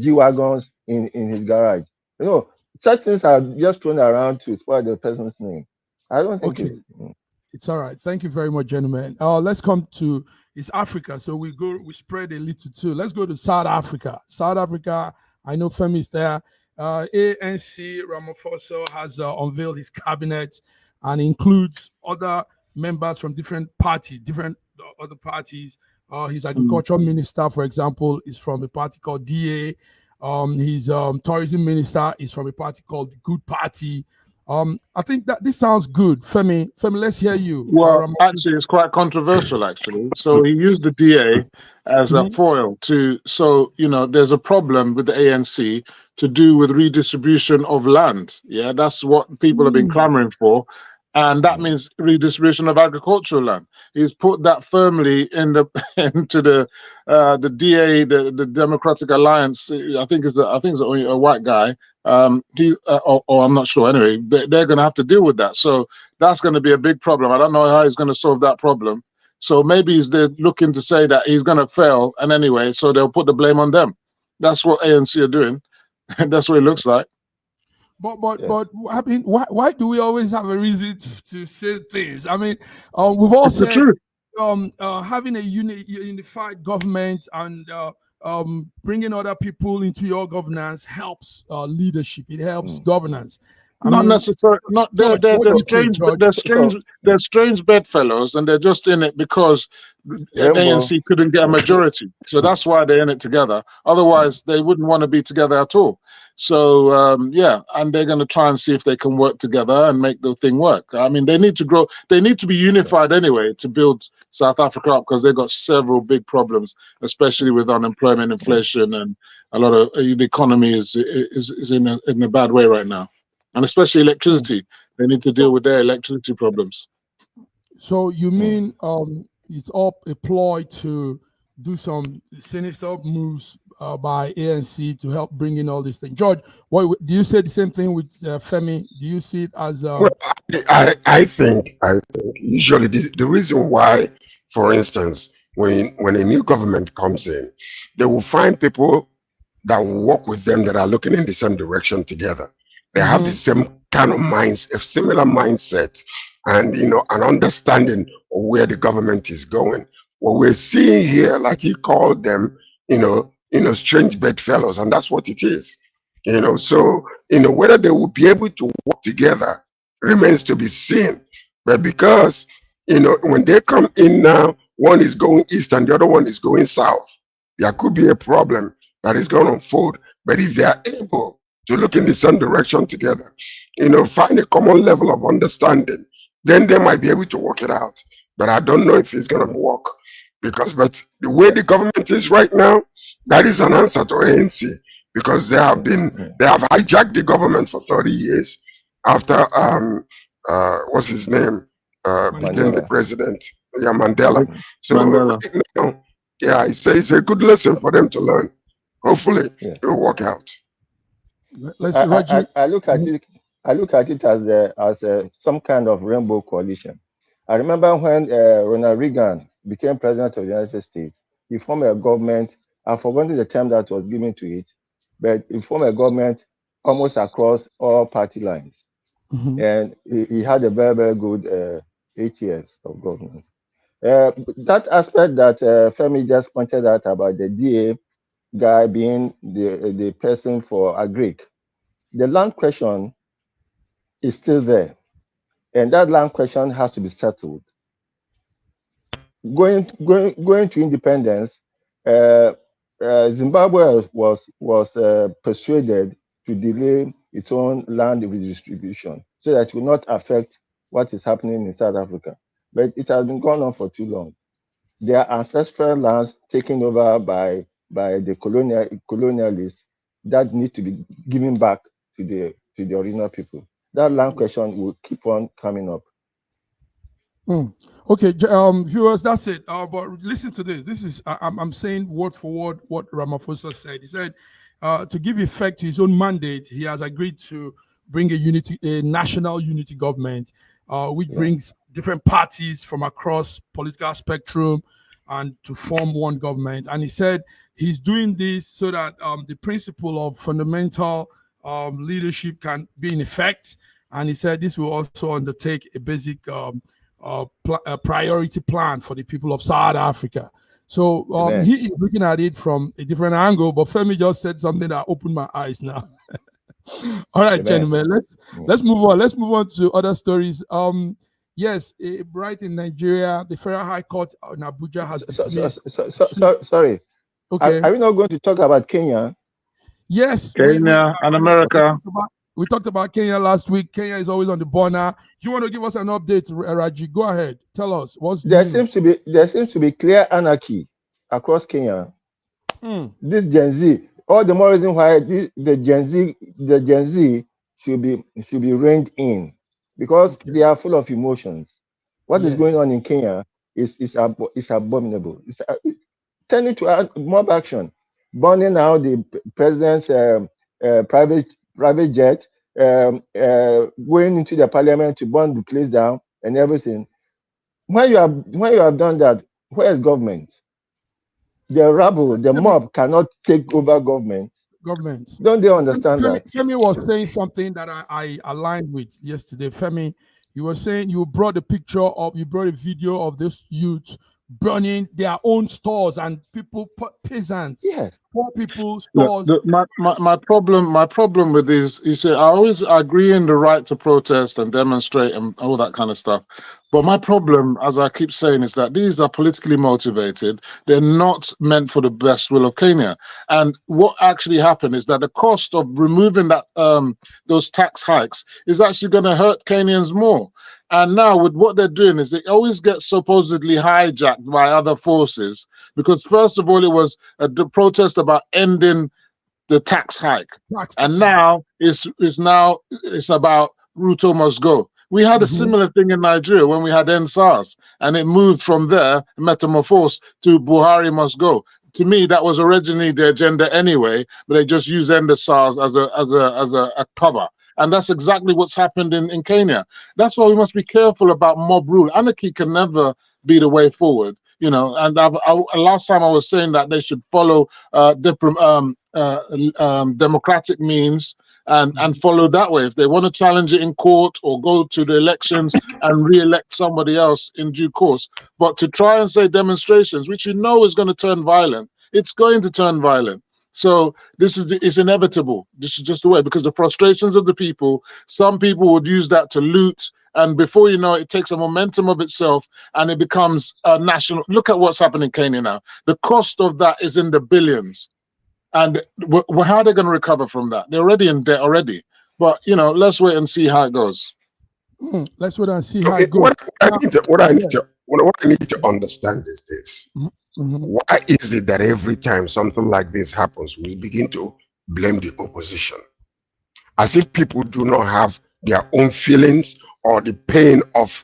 G wagons in his garage. You know, such things are just thrown around to spoil the person's name. I don't think it's all right. Thank you very much, gentlemen. Let's come to it's Africa. So we spread a little too. Let's go to South Africa. South Africa, I know Femi is there. ANC Ramaphosa has unveiled his cabinet and includes other members from different parties, other parties. His agriculture minister, for example, is from a party called DA. His tourism minister is from a party called the Good Party. I think that this sounds good. Femi, let's hear you. Well, actually, it's quite controversial, actually. So he used the DA as a foil so, you know, there's a problem with the ANC to do with redistribution of land. Yeah, that's what people have been clamoring for. And that means redistribution of agricultural land. He's put that firmly into the DA, the Democratic Alliance. I think it's a white guy. Or I'm not sure. Anyway, they're going to have to deal with that. So that's going to be a big problem. I don't know how he's going to solve that problem. So maybe they're looking to say that he's going to fail. And anyway, so they'll put the blame on them. That's what ANC are doing. That's what it looks like. But I mean, why do we always have a reason to say things? I mean, we've all said having a unified government and bringing other people into your governance helps leadership. It helps governance. Not necessarily. They're strange bedfellows, and they're just in it because ANC couldn't get a majority. So that's why they're in it together. Otherwise, they wouldn't want to be together at all. So and they're going to try and see if they can work together and make the thing work. I mean, they need to grow. They need to be unified anyway to build South Africa up because they've got several big problems, especially with unemployment, inflation, and a lot of the economy is in a bad way right now. And especially electricity, they need to deal with their electricity problems. So you mean it's all a ploy to do some sinister moves by ANC to help bring in all these things? George, do you say the same thing with Femi? Do you see it as? Well, I think usually the reason why, for instance, when a new government comes in, they will find people that will work with them that are looking in the same direction together. They have the same kind of a similar mindset, and an understanding of where the government is going. What we're seeing here, like he called them, strange bedfellows, and that's what it is. So whether they will be able to work together remains to be seen. But because when they come in now, one is going east and the other one is going south, there could be a problem that is going to unfold. But if they are able to look in the same direction together, find a common level of understanding, then they might be able to work it out. But I don't know if it's going to work but the way the government is right now, that is an answer to ANC because they have hijacked the government for 30 years after what's his name became the president, Mandela. So Mandela. It's a good lesson for them to learn. Hopefully, it'll work out. I look at it as some kind of rainbow coalition. I remember when Ronald Reagan became president of the United States, he formed a government. I've forgotten the term that was given to it, but he formed a government almost across all party lines, and he had a very, very good 8 years of governance. That aspect that Femi just pointed out about the DA guy being the person for Agric, the land question is still there, and that land question has to be settled. Going to independence, Zimbabwe was persuaded to delay its own land redistribution so that it will not affect what is happening in South Africa. But it has been going on for too long. Their ancestral lands taken over by the colonialists that need to be given back to the original people. That land question will keep on coming up. Okay, viewers, that's it. But listen to this. This is I'm saying word for word what Ramaphosa said. He said to give effect to his own mandate, he has agreed to bring a national unity government. which brings different parties from across political spectrum and to form one government. And he said he's doing this so that the principle of fundamental leadership can be in effect. And he said this will also undertake a basic priority plan for the people of South Africa. So he is looking at it from a different angle, but Femi just said something that opened my eyes now. All right, gentlemen, let's move on. Let's move on to other stories. Yes, right in Nigeria, the Federal High Court in Abuja has dismissed. Sorry. Okay. Are we not going to talk about Kenya? Yes. Kenya and America. We talked about Kenya last week. Kenya is always on the burner. Do you want to give us an update, Raji? Go ahead. Tell us what's There new. seems to be clear anarchy across Kenya. This Gen Z, all the more reason why the Gen Z should be reined in, because they are full of emotions. What is going on in Kenya is abominable. It's turning to mob action, burning out the president's private jet, going into the parliament to burn the place down and everything. When you have done that, where is government? The rabble, the mob cannot take over government. Don't they understand that? Femi was saying something that I aligned with yesterday. Femi, you were saying you brought a video of this youth burning their own stores and people, peasants, poor people stores. My problem with this is I always agree in the right to protest and demonstrate and all that kind of stuff. But my problem, as I keep saying, is that these are politically motivated. They're not meant for the best will of Kenya. And what actually happened is that the cost of removing that those tax hikes is actually going to hurt Kenyans more. And now with what they're doing is they always get supposedly hijacked by other forces, because first of all, it was a protest about ending the tax hike. And now it's about Ruto must go. We had a similar thing in Nigeria when we had NSAS, and it moved from there, metamorphosed, to Buhari must go. To me, that was originally the agenda anyway, but they just used NSAS as a cover. And that's exactly what's happened in Kenya. That's why we must be careful about mob rule. Anarchy can never be the way forward, you know. And last time I was saying that they should follow democratic means and follow that way. If they want to challenge it in court or go to the elections and re-elect somebody else in due course. But to try and say demonstrations, which you know is going to turn violent, it's going to turn violent. So it's inevitable. This is just the way, because the frustrations of the people, some people would use that to loot, and before you know it, it takes a momentum of itself and it becomes a national. Look at what's happening in Kenya now. The cost of that is in the billions. And how are they going to recover from that? They're already in debt already. But, you know, let's wait and see how it goes. Let's wait and see how it goes. What I need to understand is this. Why is it that every time something like this happens, we begin to blame the opposition? As if people do not have their own feelings or the pain of,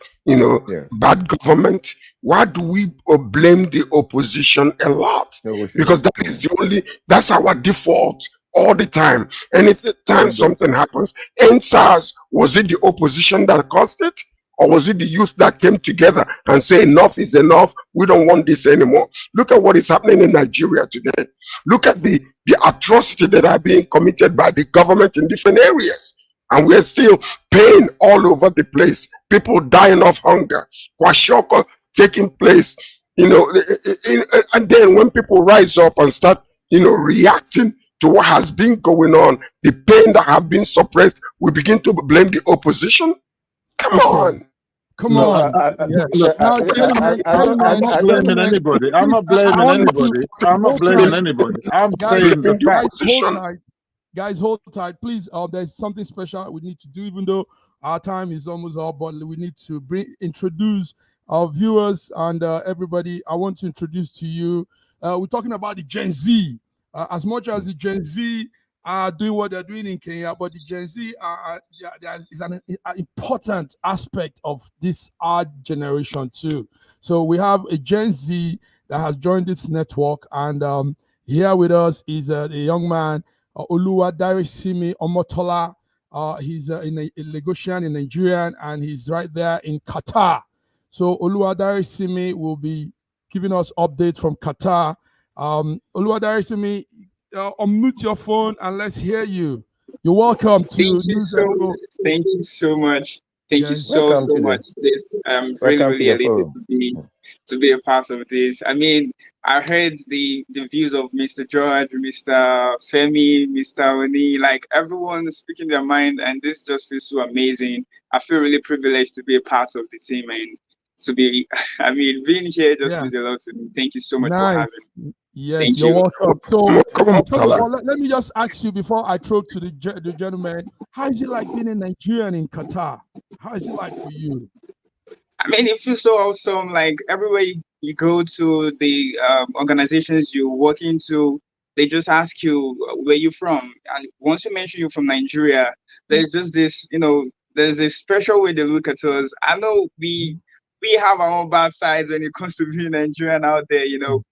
bad government. Why do we blame the opposition a lot? Because that's our default all the time. Anytime something happens, NSAS, was it the opposition that caused it? Or was it the youth that came together and say enough is enough, we don't want this anymore? Look at what is happening in Nigeria today. Look at the atrocity that are being committed by the government in different areas. And we're still paying all over the place. People dying of hunger. Kwashoko taking place, and then when people rise up and start, reacting to what has been going on, the pain that have been suppressed, we begin to blame the opposition. Come on. I'm not blaming anybody. I'm saying the facts. Guys, hold tight. Please, there's something special we need to do, even though our time is almost up, but we need to introduce our viewers and everybody. I want to introduce to you, we're talking about the Gen Z. As much as the Gen Z are doing what they're doing in Kenya, but the Gen Z is an important aspect of this our generation too. So we have a Gen Z that has joined this network, and here with us is the young man, Oluwa Darisimi Omotola. He's a Lagosian in Nigerian, and he's right there in Qatar. So Oluwadare Simi will be giving us updates from Qatar. Oluwadare Simi, unmute your phone and let's hear you. You're welcome to Thank you so much. Thank you so much. This really elated to be a part of this. I mean, I heard the views of Mr. George, Mr. Femi, Mr. Oni, like everyone speaking their mind, and this just feels so amazing. I feel really privileged to be a part of the team and to be, I mean, being here just means a lot to me. Thank you so much for having me. Yes, thank you're you. welcome. So, let me just ask you before I throw to the gentleman, how is it like being a Nigerian in Qatar? How is it like for you? I mean, it feels so awesome. Like everywhere you go to, the organizations you work into, they just ask you where you're from. And once you mention you're from Nigeria, there's just this, there's a special way they look at us. I know we have our own bad sides when it comes to being Nigerian out there,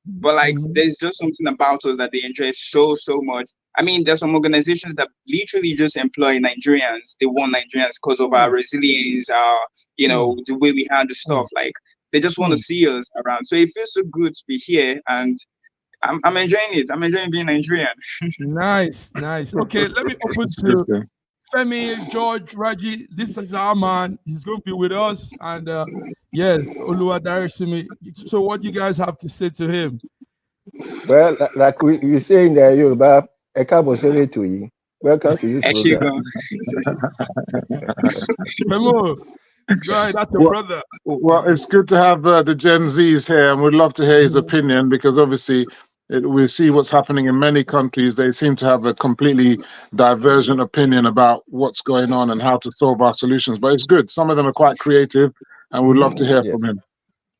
but like there's just something about us that they enjoy so much. I mean, there's some organizations that literally just employ Nigerians. They want Nigerians because of our resilience, our, the way we handle stuff. Like they just want to see us around. So it feels so good to be here, and I'm enjoying it. I'm enjoying being Nigerian. Nice. Okay, let me open to Femi, George, Raji. This is our man. He's going to be with us, and yes, Oluwadare Simi. So, what do you guys have to say to him? Well, like we say in the Yoruba, welcome to this program. Femo, right, that's your brother. Well, it's good to have the Gen Zs here, and we'd love to hear his opinion, because obviously we see what's happening in many countries. They seem to have a completely divergent opinion about what's going on and how to solve our solutions. But it's good. Some of them are quite creative, and we'd love to hear from him.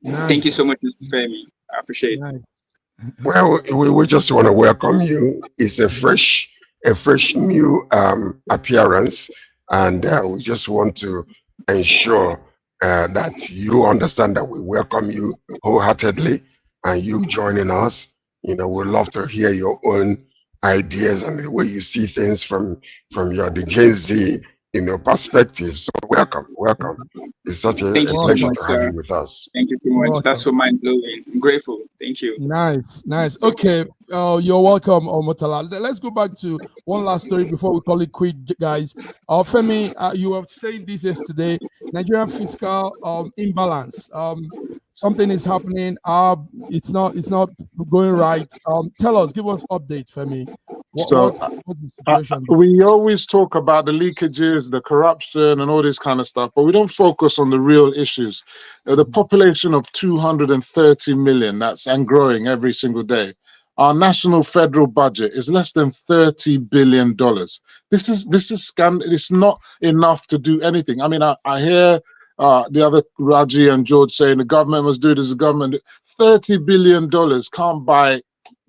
Nice. Thank you so much, Mr. Femi. I appreciate it. Well, we just want to welcome you. It's a fresh new appearance, and we just want to ensure that you understand that we welcome you wholeheartedly, and you joining us. We'd love to hear your own ideas and the way you see things from the Gen Z, perspective. So welcome. It's such a pleasure to have you with us. Thank you so much. That's so mind-blowing. I'm grateful. Thank you. Nice. Okay, you're welcome, Omotala. Let's go back to one last story before we call it quit, guys. Femi, you were saying this yesterday, Nigerian fiscal imbalance. Something is happening. It's not going right. Tell us, give us updates, Femi. What's the situation? We always talk about the leakages, the corruption, and all this kind of stuff, but we don't focus on the real issues. The population of 230 million, and growing every single day. Our national federal budget is less than $30 billion. This is scandal. It's not enough to do anything. I mean, I hear the other Raji and George saying the government must do this. The government, $30 billion can't buy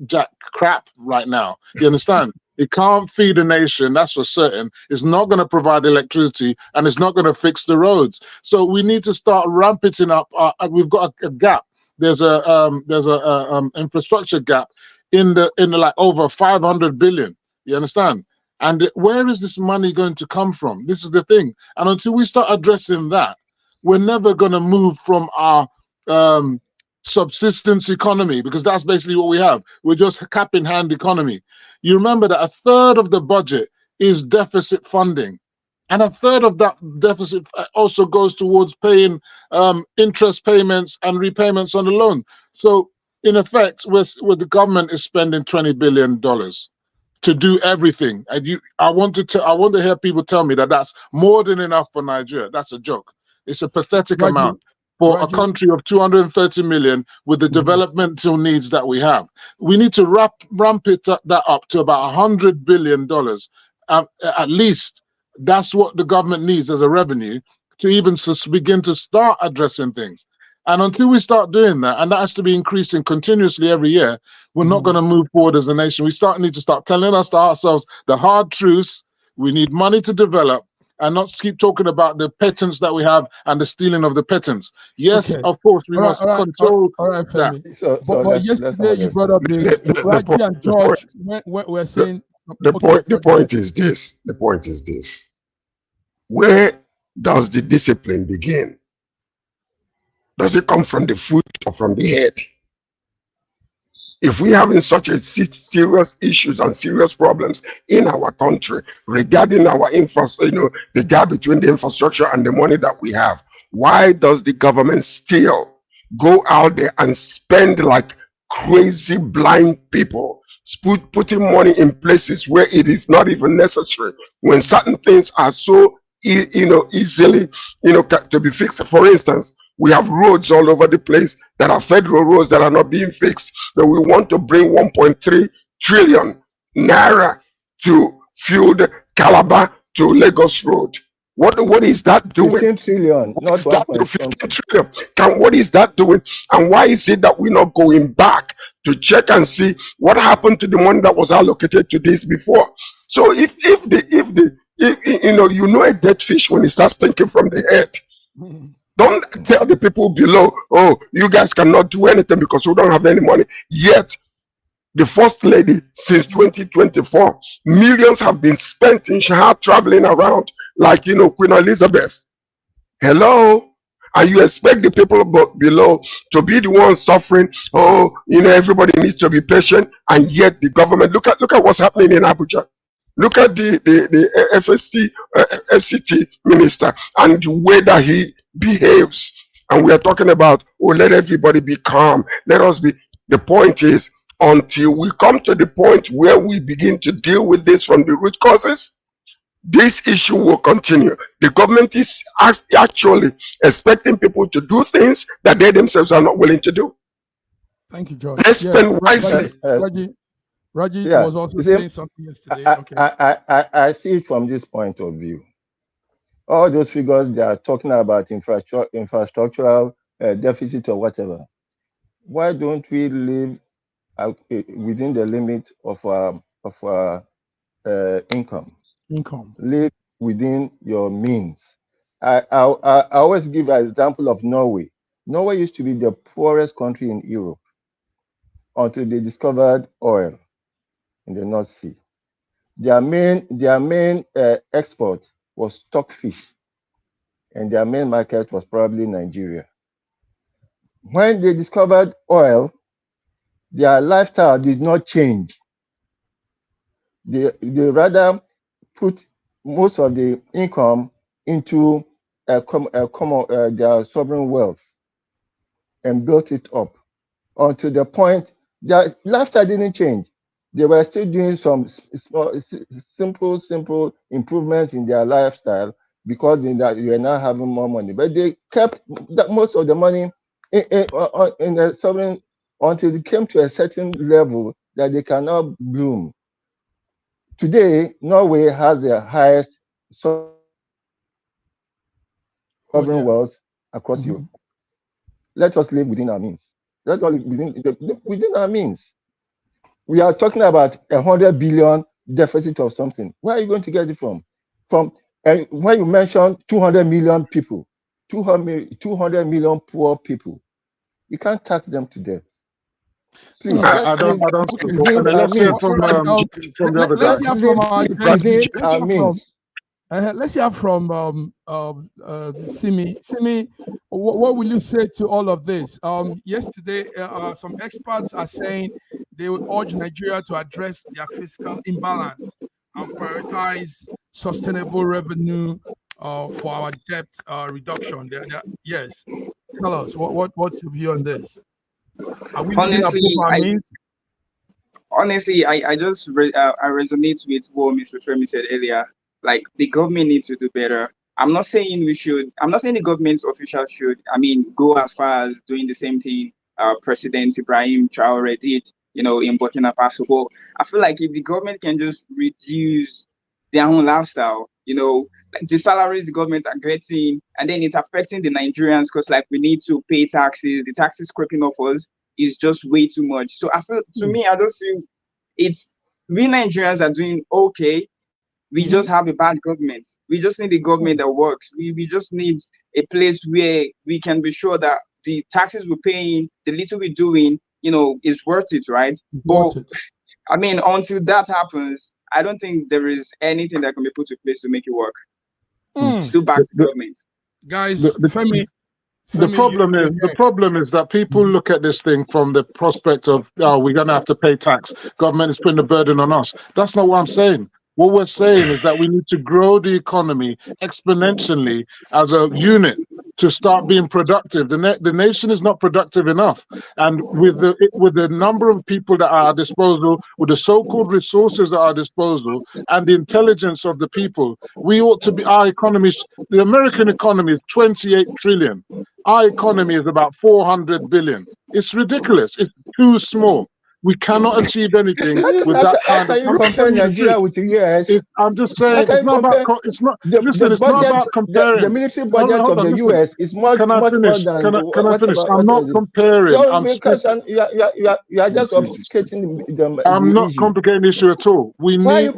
jack crap right now. You understand? It can't feed a nation, that's for certain. It's not going to provide electricity, and it's not going to fix the roads. So we need to start ramping up. We've got a gap. There's a infrastructure gap in the like over 500 billion. You understand? And where is this money going to come from? This is the thing. And until we start addressing that, we're never going to move from our subsistence economy, because that's basically what we have. We're just cap in hand economy. You remember that a third of the budget is deficit funding, and a third of that deficit also goes towards paying interest payments and repayments on the loan. So in effect, the government is spending $20 billion to do everything. And I want to hear people tell me that that's more than enough for Nigeria. That's a joke. It's a pathetic amount for a country of 230 million with the developmental needs that we have. We need to ramp that up to about $100 billion. At least that's what the government needs as a revenue to even begin to start addressing things. And until we start doing that, and that has to be increasing continuously every year, we're not going to move forward as a nation. We need to start telling ourselves the hard truths. We need money to develop, and not keep talking about the patents that we have and the stealing of the patents. Yes, of course, we must control that. But yesterday you brought up this. Raji and George were saying... The point is this. where does the discipline begin? Does it come from the foot or from the head? If we having such a serious issues and serious problems in our country regarding our infrastructure, the gap between the infrastructure and the money that we have, why does the government still go out there and spend like crazy blind people, putting money in places where it is not even necessary, when certain things are so easily to be fixed? For instance, we have roads all over the place that are federal roads that are not being fixed, that we want to bring 1.3 trillion naira to fuel Calabar to Lagos Road. What is that doing? 15 trillion, not 15 trillion. What is that doing? And why is it that we're not going back to check and see what happened to the money that was allocated to this before? So if a dead fish when it starts thinking from the head. Don't tell the people below, oh, you guys cannot do anything because we don't have any money. Yet, the First Lady, since 2024, millions have been spent in Shahar traveling around like, Queen Elizabeth. Hello? And you expect the people below to be the ones suffering? Oh, everybody needs to be patient. And yet the government, look at what's happening in Abuja. Look at the FCT minister and the way that he behaves. And we are talking about, oh, let everybody be calm. Let us be. The point is, until we come to the point where we begin to deal with this from the root causes, this issue will continue. The government is actually expecting people to do things that they themselves are not willing to do. Thank you, George. Let's spend wisely. Raji was also saying something yesterday. I see it from this point of view. All those figures they are talking about infrastructural deficit or whatever. Why don't we live within the limit of our income? Live within your means. I always give an example of Norway. Norway used to be the poorest country in Europe until they discovered oil in the North Sea. Their main export was stockfish, and their main market was probably Nigeria. When they discovered oil, their lifestyle did not change. They rather put most of the income into their sovereign wealth and built it up until the point their lifestyle didn't change. They were still doing some simple improvements in their lifestyle because they were now having more money. But they kept most of the money in the sovereign until it came to a certain level that they cannot bloom. Today, Norway has the highest sovereign wealth across Europe. Let us live within our means. Let us live within our means. We are talking about 100 billion deficit of something. Where are you going to get it from? And when you mention 200 million people, 200 million poor people, you can't tax them to death. Please, I don't. Let's hear from the other guy. Let's hear from Simi. Simi, what will you say to all of this? Yesterday, some experts are saying they will urge Nigeria to address their fiscal imbalance and prioritize sustainable revenue for our debt reduction. Yes, tell us what's your view on this? Are we honestly, I just I resonate with what Mr. Femi said earlier. Like, the government needs to do better. I'm not saying the government's officials should, go as far as doing the same thing President Ibrahim Traore did, in Burkina Faso. But I feel like if the government can just reduce their own lifestyle, like the salaries the government are getting, and then it's affecting the Nigerians because, like, we need to pay taxes. The taxes creeping off us is just way too much. So I feel, I don't feel we Nigerians are doing okay. We just have a bad government. We just need a government that works. We just need a place where we can be sure that the taxes we're paying, the little we're doing, is worth it, right? But until that happens, I don't think there is anything that can be put in place to make it work. Still back to government. Guys, The problem is that people look at this thing from the prospect of, oh, we're going to have to pay tax. Government is putting the burden on us. That's not what I'm saying. What we're saying is that we need to grow the economy exponentially as a unit to start being productive. The nation is not productive enough. And with the number of people that are at our disposal, with the so-called resources at our disposal, and the intelligence of the people, we ought to be, our economy, the American economy is 28 trillion. Our economy is about 400 billion. It's ridiculous. It's too small. We cannot achieve anything with that kind of. You compare Nigeria with the US. I'm just saying, it's not about. It's not. Listen, it's not about comparing. The military budget of the US is much more than. Can I finish? I'm not comparing. You are just obfuscating the. I'm not complicating the issue at all. We need.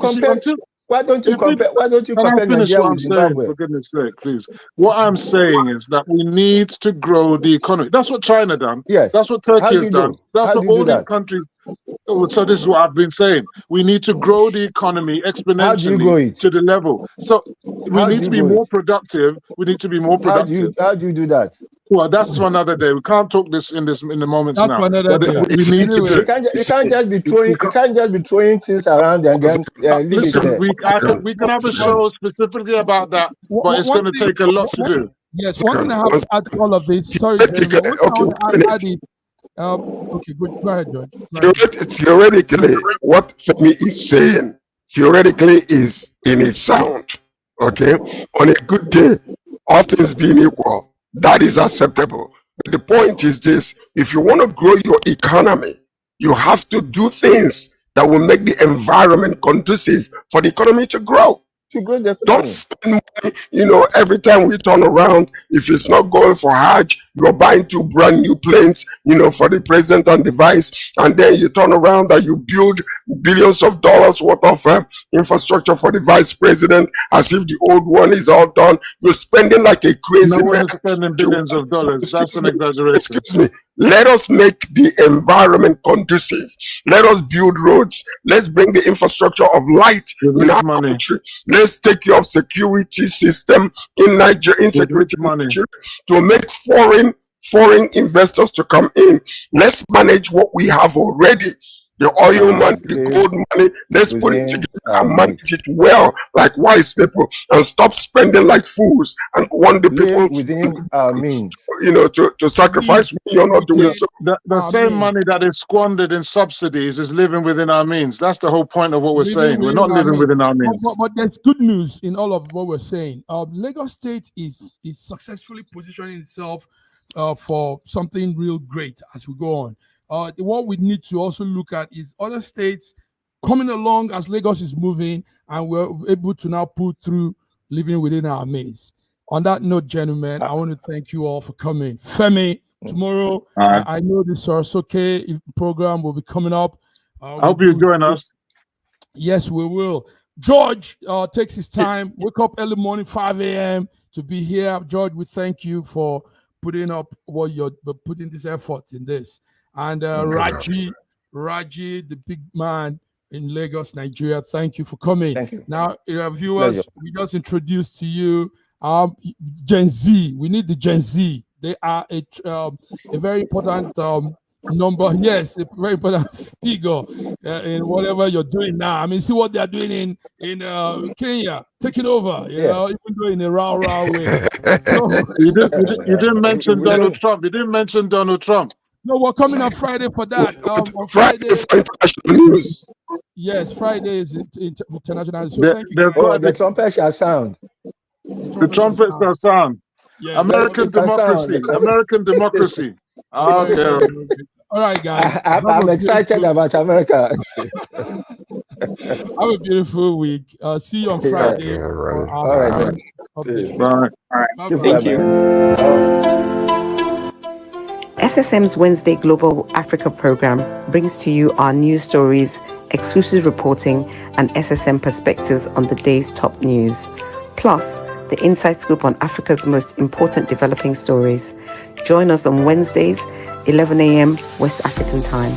Why don't you compare Nigeria with Zimbabwe? For goodness sake, please. What I'm saying is that we need to grow the economy. That's what China done. Yes. That's what Turkey has done. That's what all these countries. So this is what I've been saying. We need to grow the economy exponentially to the level. So we need to be more productive. We need to be more productive. How do you do that? Well, that's for another day. We can't talk this in the moments that's now. For another day. We need to. You can't just be throwing. You can't just be throwing things around and then leave it there. We can have a show specifically about that, but it's going to take a lot to do. Yes, one thing I have to add to all of this. Sorry, okay, good. Go ahead, George. Theoretically, what Femi is saying, theoretically is in its sound. Okay, on a good day, all things being equal, that is acceptable. But the point is this: if you want to grow your economy, you have to do things that will make the environment conducive for the economy to grow. Don't spend money, every time we turn around, if it's not going for Hajj, you're buying 2 brand new planes, for the president and the vice, and then you turn around and you build billions of dollars worth of infrastructure for the vice president, as if the old one is all done. You're spending like a crazy man. No one is spending billions of dollars. That's an exaggeration. Excuse me. Let us make the environment conducive. Let us build roads. Let's bring the infrastructure of light in our country. Let's take care of security system in Nigeria, insecurity to make foreign investors to come in. Let's manage what we have already. The oil money, the gold money, let's put it together and manage it well, like wise people, and stop spending like fools and want the people within our means. To sacrifice me or not doing so. The same money that is squandered in subsidies is living within our means. That's the whole point of what we're saying. We're not living within our means. But there's good news in all of what we're saying. Lagos State is successfully positioning itself for something real great as we go on. What we need to also look at is other states coming along as Lagos is moving, and we're able to now pull through living within our means. On that note, gentlemen, I want to thank you all for coming. Femi, tomorrow, I know the Sorosoke program will be coming up. I hope you join us. Yes, we will. George takes his time, wake up early morning, 5 a.m. to be here. George, we thank you for putting this effort in this. And Raji, the big man in Lagos, Nigeria, thank you for coming. Thank you. Now, viewers, we just introduced to you Gen Z. We need the Gen Z. They are a very important number. Yes, a very important figure in whatever you're doing now. I mean, see what they are doing in Kenya, taking over. You know, even though in a raw way. You didn't mention Donald Trump. You didn't mention Donald Trump. No, we're coming on Friday for that. On Friday for international news. Yes, Friday is international news. So thank you. The trumpet shall sound. The trumpet shall sound. Yeah, American democracy. American democracy. Okay. All right, guys. I'm excited about America. Have a beautiful week. See you on Friday. All right. Bye. Thank you. SSM's Wednesday Global Africa program brings to you our news stories, exclusive reporting, and SSM perspectives on the day's top news. Plus, the inside scoop on Africa's most important developing stories. Join us on Wednesdays, 11 a.m. West African time.